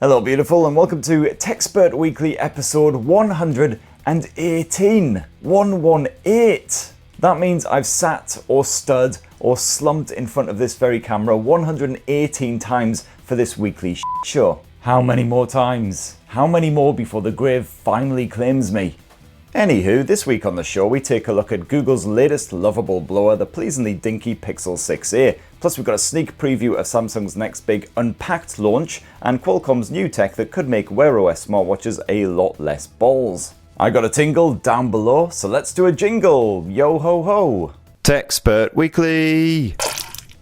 Hello beautiful and welcome to Techspert Weekly episode 118. 118. That means I've sat or stood or slumped in front of this very camera 118 times for this weekly show. How many more times? How many more before the grave finally claims me? Anywho, this week on the show we take a look at Google's latest lovable blower, the pleasingly dinky Pixel 6a. Plus we've got a sneak preview of Samsung's next big Unpacked launch and Qualcomm's new tech that could make Wear OS smartwatches a lot less balls. I got a tingle down below, so let's do a jingle. Yo ho ho. Techspert Weekly.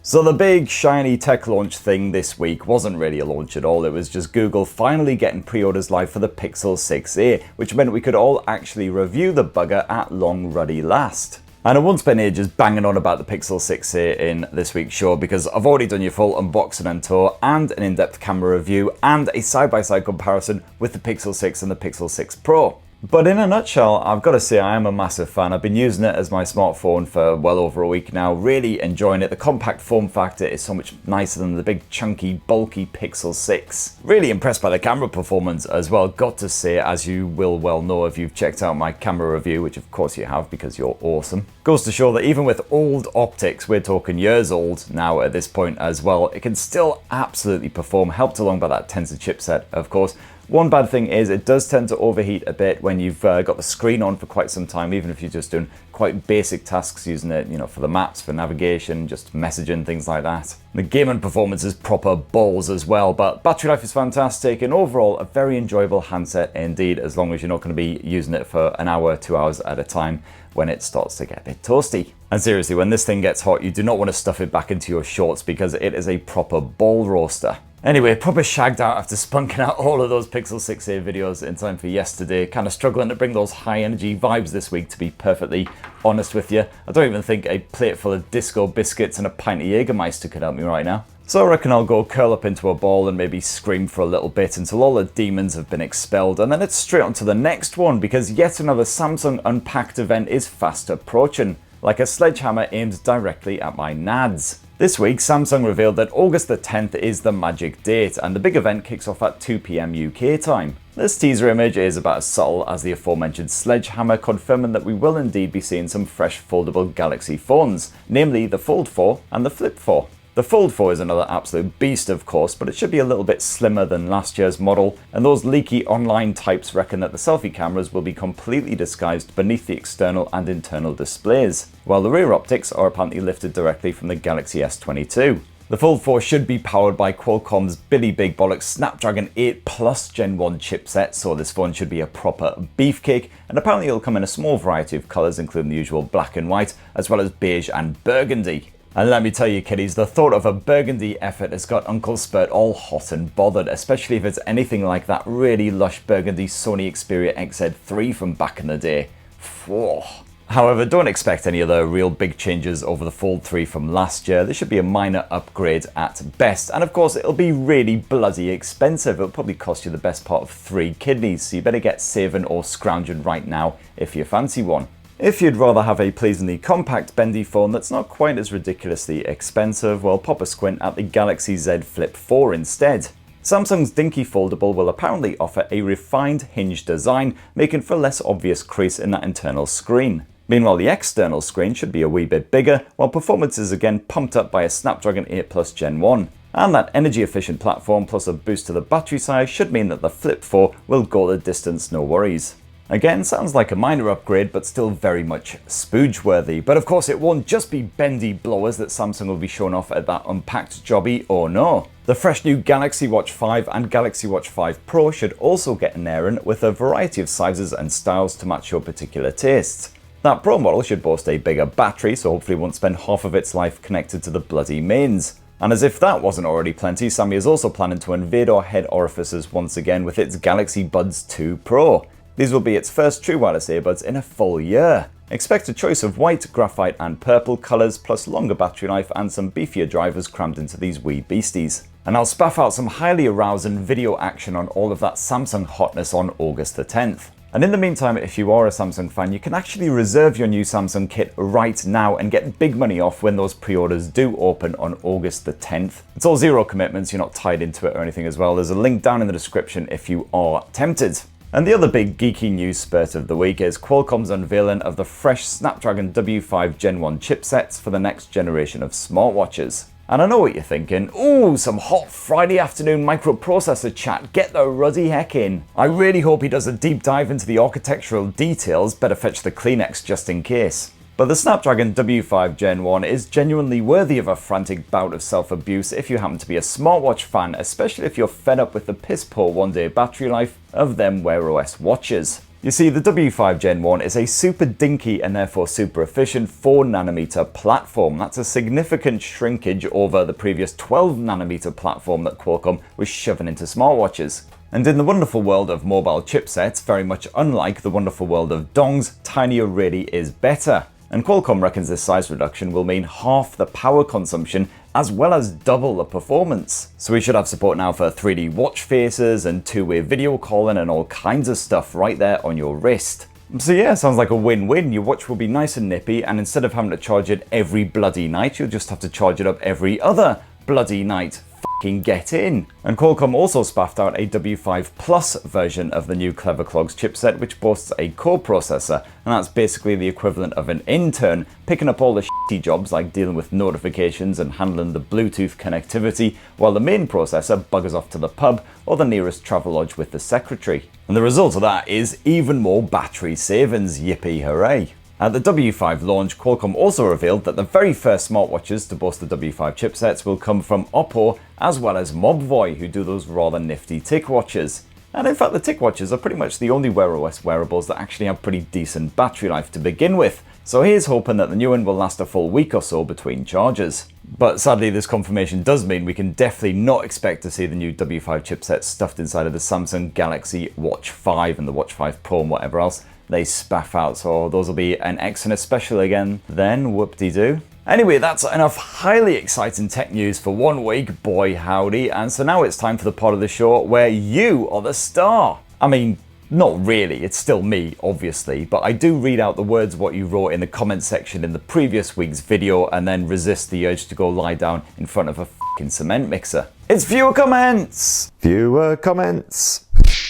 So the big shiny tech launch thing this week wasn't really a launch at all, it was just Google finally getting pre-orders live for the Pixel 6a, which meant we could all actually review the bugger at long ruddy last. And I won't spend ages banging on about the Pixel 6a in this week's show because I've already done your full unboxing and tour and an in-depth camera review and a side-by-side comparison with the Pixel 6 and the Pixel 6 Pro. But in a nutshell, I've got to say I am a massive fan. I've been using it as my smartphone for well over a week now, really enjoying it. The compact form factor is so much nicer than the big chunky bulky Pixel 6. Really impressed by the camera performance as well, got to say, as you will well know if you've checked out my camera review, which of course you have because you're awesome. Goes to show that even with old optics, we're talking years old now at this point as well, it can still absolutely perform, helped along by that Tensor chipset of course. One bad thing is it does tend to overheat a bit when you've got the screen on for quite some time, even if you're just doing quite basic tasks using it, for the maps, for navigation, just messaging, things like that. The gaming performance is proper balls as well, but battery life is fantastic and overall a very enjoyable handset indeed, as long as you're not going to be using it for an hour, 2 hours at a time when it starts to get a bit toasty. And seriously, when this thing gets hot, you do not want to stuff it back into your shorts because it is a proper ball roaster. Anyway, proper shagged out after spunking out all of those Pixel 6a videos in time for yesterday. Kind of struggling to bring those high energy vibes this week, to be perfectly honest with you. I don't even think a plate full of disco biscuits and a pint of Jägermeister could help me right now. So I reckon I'll go curl up into a ball and maybe scream for a little bit until all the demons have been expelled, and then it's straight on to the next one because yet another Samsung Unpacked event is fast approaching, like a sledgehammer aimed directly at my nads. This week, Samsung revealed that August the 10th is the magic date, and the big event kicks off at 2 PM UK time. This teaser image is about as subtle as the aforementioned sledgehammer, confirming that we will indeed be seeing some fresh foldable Galaxy phones, namely the Fold 4 and the Flip 4. The Fold 4 is another absolute beast of course, but it should be a little bit slimmer than last year's model, and those leaky online types reckon that the selfie cameras will be completely disguised beneath the external and internal displays, while the rear optics are apparently lifted directly from the Galaxy S22. The Fold 4 should be powered by Qualcomm's Billy Big Bollocks Snapdragon 8 Plus Gen 1 chipset, so this phone should be a proper beefcake, and apparently it'll come in a small variety of colours including the usual black and white, as well as beige and burgundy. And let me tell you kiddies, the thought of a burgundy effort has got Uncle Spurt all hot and bothered, especially if it's anything like that really lush burgundy Sony Xperia XZ3 from back in the day. Whoa. However, don't expect any other real big changes over the Fold 3 from last year. This should be a minor upgrade at best, and of course it'll be really bloody expensive. It'll probably cost you the best part of 3 kidneys, so you better get saving or scrounging right now if you fancy one. If you'd rather have a pleasingly compact bendy phone that's not quite as ridiculously expensive, well pop a squint at the Galaxy Z Flip 4 instead. Samsung's dinky foldable will apparently offer a refined hinge design, making for a less obvious crease in that internal screen. Meanwhile, the external screen should be a wee bit bigger, while performance is again pumped up by a Snapdragon 8 Plus Gen 1. And that energy efficient platform plus a boost to the battery size should mean that the Flip 4 will go the distance no worries. Again, sounds like a minor upgrade, but still very much spooge worthy. But of course it won't just be bendy blowers that Samsung will be showing off at that Unpacked jobby, oh no. The fresh new Galaxy Watch 5 and Galaxy Watch 5 Pro should also get an airing with a variety of sizes and styles to match your particular tastes. That Pro model should boast a bigger battery, so hopefully it won't spend half of its life connected to the bloody mains. And as if that wasn't already plenty, Samsung is also planning to invade our head orifices once again with its Galaxy Buds 2 Pro. These will be its first true wireless earbuds in a full year. Expect a choice of white, graphite and purple colours, plus longer battery life and some beefier drivers crammed into these wee beasties. And I'll spaff out some highly arousing video action on all of that Samsung hotness on August the 10th. And in the meantime, if you are a Samsung fan, you can actually reserve your new Samsung kit right now and get big money off when those pre-orders do open on August the 10th. It's all zero commitments, you're not tied into it or anything as well. There's a link down in the description if you are tempted. And the other big geeky news spurt of the week is Qualcomm's unveiling of the fresh Snapdragon W5 Gen 1 chipsets for the next generation of smartwatches. And I know what you're thinking, ooh, some hot Friday afternoon microprocessor chat, get the ruddy heck in. I really hope he does a deep dive into the architectural details, better fetch the Kleenex just in case. But the Snapdragon W5 Gen 1 is genuinely worthy of a frantic bout of self-abuse if you happen to be a smartwatch fan, especially if you're fed up with the piss-poor one-day battery life of them Wear OS watches. You see, the W5 Gen 1 is a super dinky and therefore super efficient 4nm platform. That's a significant shrinkage over the previous 12nm platform that Qualcomm was shoving into smartwatches. And in the wonderful world of mobile chipsets, very much unlike the wonderful world of dongs, tinier really is better. And Qualcomm reckons this size reduction will mean half the power consumption as well as double the performance. So we should have support now for 3D watch faces and two-way video calling and all kinds of stuff right there on your wrist. So yeah, sounds like a win-win. Your watch will be nice and nippy, and instead of having to charge it every bloody night, you'll just have to charge it up every other bloody night. Get in. And Qualcomm also spaffed out a W5 Plus version of the new Clever Clogs chipset, which boasts a core processor, and that's basically the equivalent of an intern, picking up all the shitty jobs like dealing with notifications and handling the Bluetooth connectivity, while the main processor buggers off to the pub or the nearest Travelodge with the secretary. And the result of that is even more battery savings, yippee hooray. At the W5 launch, Qualcomm also revealed that the very first smartwatches to boast the W5 chipsets will come from Oppo, as well as Mobvoi, who do those rather nifty tick watches. And in fact, the tick watches are pretty much the only Wear OS wearables that actually have pretty decent battery life to begin with. So here's hoping that the new one will last a full week or so between charges. But sadly, this confirmation does mean we can definitely not expect to see the new W5 chipset stuffed inside of the Samsung Galaxy Watch 5 and the Watch 5 Pro and whatever else they spaff out, so those will be an Exynos special again then, whoop-de-doo. Anyway, that's enough highly exciting tech news for one week, boy howdy, and so now it's time for the part of the show where you are the star. I mean, not really, it's still me, obviously, but I do read out the words what you wrote in the comment section in the previous week's video and then resist the urge to go lie down in front of a f***ing cement mixer. It's viewer comments! Viewer comments.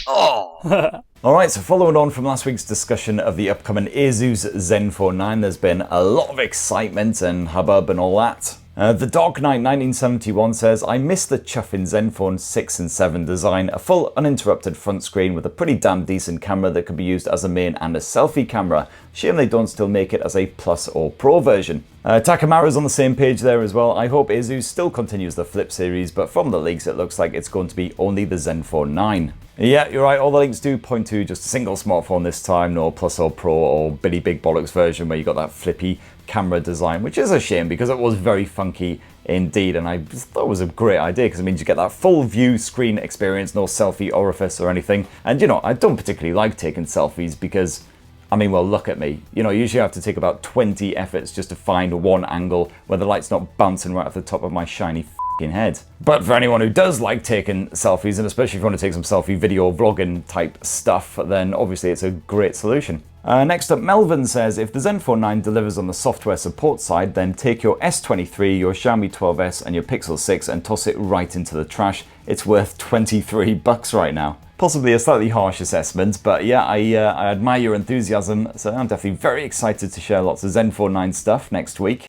Oh! Alright, so following on from last week's discussion of the upcoming Asus Zenfone 9, there's been a lot of excitement and hubbub and all that. The Dark Knight 1971 says, I miss the chuffing Zenfone 6 and 7 design, a full uninterrupted front screen with a pretty damn decent camera that could be used as a main and a selfie camera. Shame they don't still make it as a Plus or Pro version. Takamara's on the same page there as well. I hope Asus still continues the Flip series, but from the leaks it looks like it's going to be only the Zenfone 9. Yeah, you're right, all the links do point to just a single smartphone this time, no Plus or Pro or Billy Big Bollocks version where you got that flippy camera design, which is a shame because it was very funky indeed, and I just thought it was a great idea because it means you get that full view screen experience, no selfie orifice or anything. And you know, I don't particularly like taking selfies because, I mean, well, look at me. You know, usually I have to take about 20 efforts just to find one angle where the light's not bouncing right off the top of my shiny head. But for anyone who does like taking selfies, and especially if you want to take some selfie video vlogging type stuff, then obviously it's a great solution. Next up, Melvin says, if the Zenfone 9 delivers on the software support side, then take your S23, your Xiaomi 12S and your Pixel 6 and toss it right into the trash. It's worth $23 right now. Possibly a slightly harsh assessment, but yeah, I admire your enthusiasm, so I'm definitely very excited to share lots of Zenfone 9 stuff next week.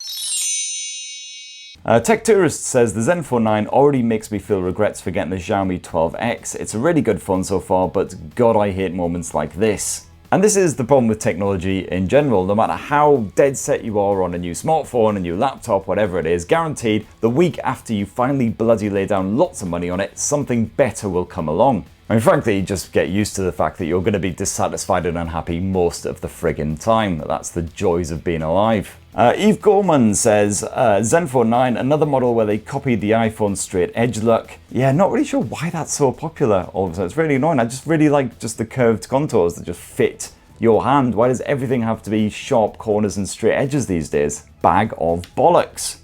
Tech Tourist says, the Zenfone 9 already makes me feel regrets for getting the Xiaomi 12X. It's a really good phone so far, but God, I hate moments like this. And this is the problem with technology in general. No matter how dead set you are on a new smartphone, a new laptop, whatever it is, guaranteed the week after you finally bloody lay down lots of money on it, something better will come along. I mean, frankly, just get used to the fact that you're going to be dissatisfied and unhappy most of the friggin' time. That's the joys of being alive. Eve Gorman says, Zenfone 9, another model where they copied the iPhone straight edge look. Yeah, not really sure why that's so popular all of a sudden. It's really annoying. I just really like just the curved contours that just fit your hand. Why does everything have to be sharp corners and straight edges these days? Bag of bollocks.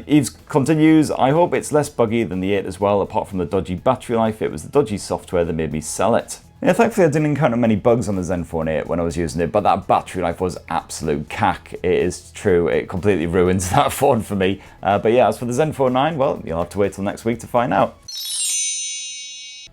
Eves continues, I hope it's less buggy than the 8 as well, apart from the dodgy battery life. It was the dodgy software that made me sell it. Yeah, thankfully I didn't encounter many bugs on the Zenfone 8 when I was using it, but that battery life was absolute cack. It is true, it completely ruined that phone for me. But yeah, as for the Zenfone 9, well, you'll have to wait till next week to find out.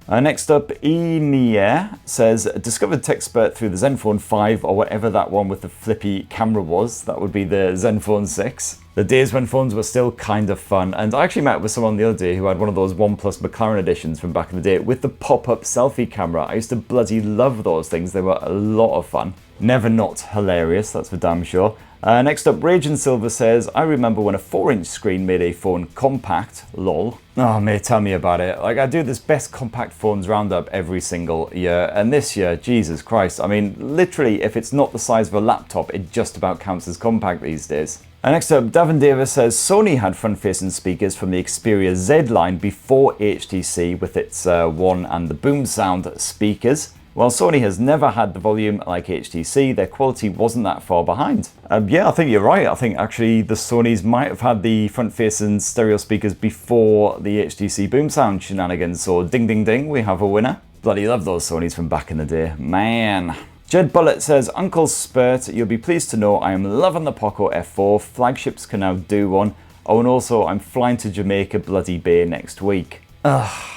Next up, Enier says, discovered TechSpert through the Zenfone 5 or whatever that one with the flippy camera was. That would be the Zenfone 6. The days when phones were still kind of fun, and I actually met with someone the other day who had one of those OnePlus McLaren editions from back in the day with the pop-up selfie camera. I used to bloody love those things, they were a lot of fun. Never not hilarious, that's for damn sure. Next up, Raging Silver says, I remember when a 4-inch screen made a phone compact, lol. Oh mate, tell me about it. Like, I do this best compact phones roundup every single year, and this year, Jesus Christ, I mean, literally, if it's not the size of a laptop, it just about counts as compact these days. Next up, Davin Davis says, Sony had front-facing speakers from the Xperia Z line before HTC with its One and the Boom Sound speakers. While Sony has never had the volume like HTC, their quality wasn't that far behind. Yeah, I think you're right. I think actually the Sonys might have had the front-facing stereo speakers before the HTC Boom Sound shenanigans, so ding ding ding, we have a winner. Bloody love those Sonys from back in the day, man. Jed Bullet says, Uncle Spurt, you'll be pleased to know I am loving the Poco F4, flagships can now do one. Oh, and also I'm flying to Jamaica bloody Bay next week. Ugh.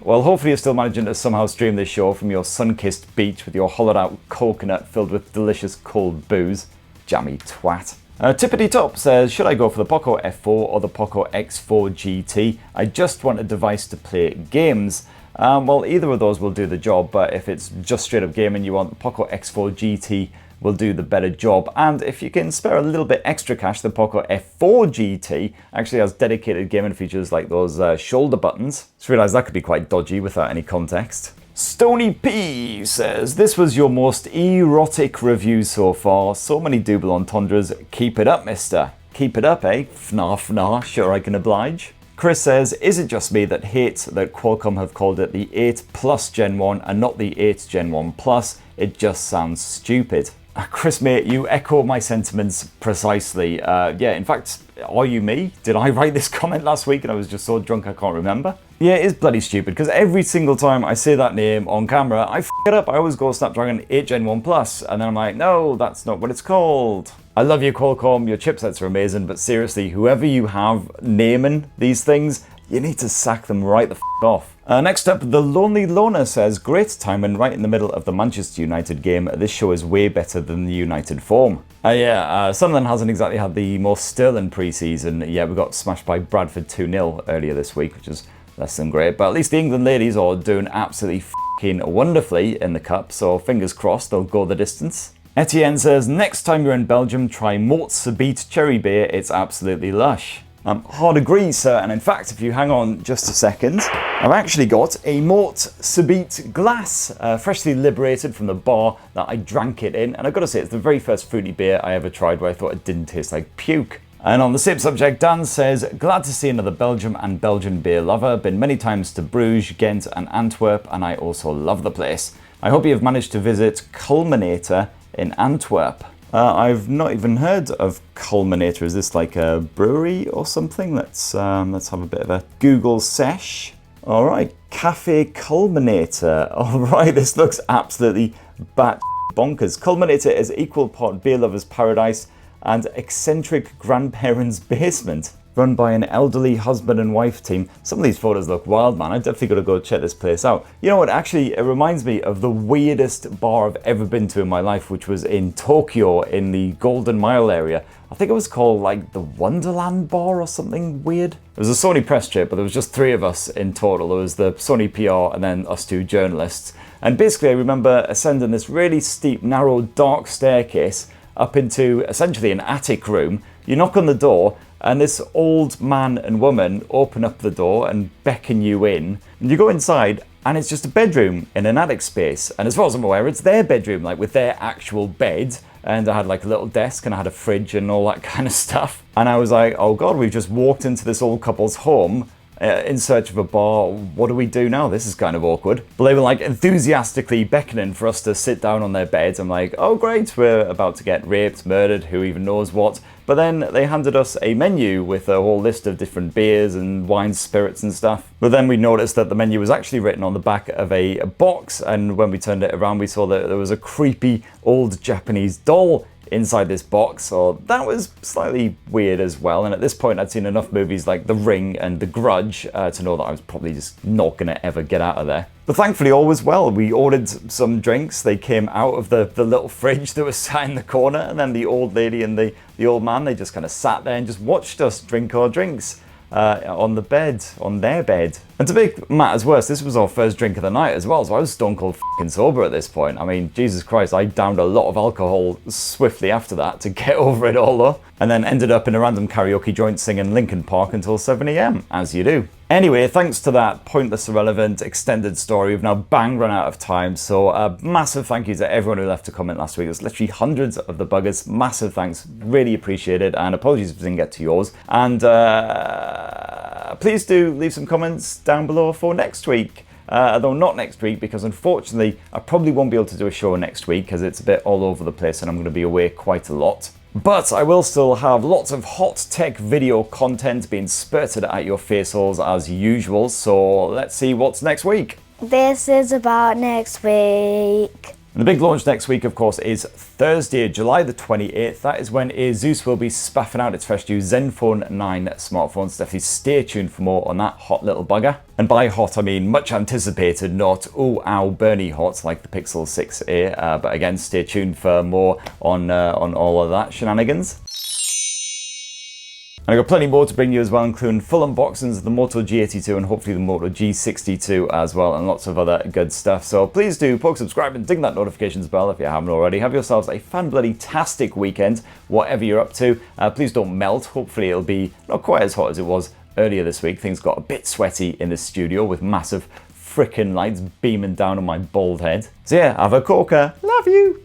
Well, hopefully you're still managing to somehow stream this show from your sun-kissed beach with your hollowed out coconut filled with delicious cold booze. Jammy twat. Tippity Top says, should I go for the Poco F4 or the Poco X4 GT? I just want a device to play games. Well, either of those will do the job, but if it's just straight up gaming you want, the Poco X4 GT will do the better job. And if you can spare a little bit extra cash, the Poco F4 GT actually has dedicated gaming features like those shoulder buttons. Just realised that could be quite dodgy without any context. Stony P says, this was your most erotic review so far. So many double entendres. Keep it up, mister. Keep it up, eh? Fna fna, sure I can oblige. Chris says, is it just me that hates that Qualcomm have called it the 8 Plus Gen 1 and not the 8 Gen 1 Plus? It just sounds stupid. Chris, mate, you echo my sentiments precisely. Yeah, in fact, are you me? Did I write this comment last week and I was just so drunk I can't remember? Yeah, it is bloody stupid because every single time I say that name on camera, I f it up. I always go Snapdragon 8 Gen 1 Plus, and then I'm like, no, that's not what it's called. I love you, Qualcomm, your chipsets are amazing, but seriously, whoever you have naming these things, you need to sack them right the f off. Next up, The Lonely Loner says, great timing right in the middle of the Manchester United game. This show is way better than the United form. Sunderland hasn't exactly had the most sterling pre-season. Yeah, we got smashed by Bradford 2-0 earlier this week, which is less than great. But at least the England ladies are doing absolutely f***ing wonderfully in the cup, so fingers crossed they'll go the distance. Etienne says, next time you're in Belgium, try Mort Sabit cherry beer. It's absolutely lush. Hard agree, sir, and in fact, if you hang on just a second, I've actually got a Mort Sabit glass, freshly liberated from the bar that I drank it in, and I've got to say, it's the very first fruity beer I ever tried where I thought it didn't taste like puke. And on the same subject, Dan says, glad to see another Belgium and Belgian beer lover, been many times to Bruges, Ghent and Antwerp, and I also love the place. I hope you have managed to visit Culminator in Antwerp. I've not even heard of Culminator. Is this like a brewery or something? Let's have a bit of a Google sesh. All right, Cafe Culminator. All right, this looks absolutely bat bonkers. Culminator is equal part beer lover's paradise and eccentric grandparents' basement. Run by an elderly husband and wife team. Some of these photos look wild, man. I definitely got to go check this place out. You know what, actually, it reminds me of the weirdest bar I've ever been to in my life, which was in Tokyo in the Golden Mile area. I think it was called like the Wonderland Bar or something weird. It was a Sony press trip, but there was just 3 of us in total. There was the Sony PR and then us 2 journalists. And basically I remember ascending this really steep, narrow, dark staircase up into essentially an attic room. You knock on the door, and this old man and woman open up the door and beckon you in. And you go inside, and it's just a bedroom in an attic space. And as far as I'm aware, it's their bedroom, like with their actual bed. And I had like a little desk, and I had a fridge and all that kind of stuff. And I was like, oh God, we've just walked into this old couple's home. in search of a bar. What do we do now? This is kind of awkward. But they were like enthusiastically beckoning for us to sit down on their beds. I'm like, oh great, we're about to get raped, murdered, who even knows what. But then they handed us a menu with a whole list of different beers and wines, spirits and stuff. But then we noticed that the menu was actually written on the back of a box, and when we turned it around we saw that there was a creepy old Japanese doll inside this box, so that was slightly weird as well. And at this point I'd seen enough movies like The Ring and The Grudge to know that I was probably just not gonna ever get out of there. But thankfully all was well. We ordered some drinks, they came out of the little fridge that was sat in the corner, and then the old lady and the old man, they just kind of sat there and just watched us drink our drinks on their bed. And to make matters worse, this was our first drink of the night as well, so I was stone cold f***ing sober at this point. I mean, Jesus Christ, I downed a lot of alcohol swiftly after that to get over it all though, and then ended up in a random karaoke joint singing Linkin Park until 7 AM, as you do. Anyway, thanks to that pointless, irrelevant, extended story, we've now bang run out of time, so a massive thank you to everyone who left a comment last week. There's literally hundreds of the buggers. Massive thanks, really appreciate it, and apologies if I didn't get to yours. And please do leave some comments down below for next week. Although not next week, because unfortunately I probably won't be able to do a show next week because it's a bit all over the place and I'm going to be away quite a lot. But I will still have lots of hot tech video content being spurted at your face holes as usual, so let's see what's next week. This is about next week. And the big launch next week, of course, is Thursday, July the 28th. That is when ASUS will be spaffing out its fresh new Zenfone 9 smartphones. Definitely stay tuned for more on that hot little bugger. And by hot, I mean much anticipated, not ooh, ow, Bernie hot like the Pixel 6a. But again, stay tuned for more on all of that shenanigans. And I've got plenty more to bring you as well, including full unboxings of the Moto G82 and hopefully the Moto G62 as well, and lots of other good stuff. So please do poke subscribe and ding that notifications bell if you haven't already. Have yourselves a fan-bloody-tastic weekend, whatever you're up to. Please don't melt. Hopefully it'll be not quite as hot as it was earlier this week. Things got a bit sweaty in the studio with massive frickin' lights beaming down on my bald head. So yeah, have a corker. Love you.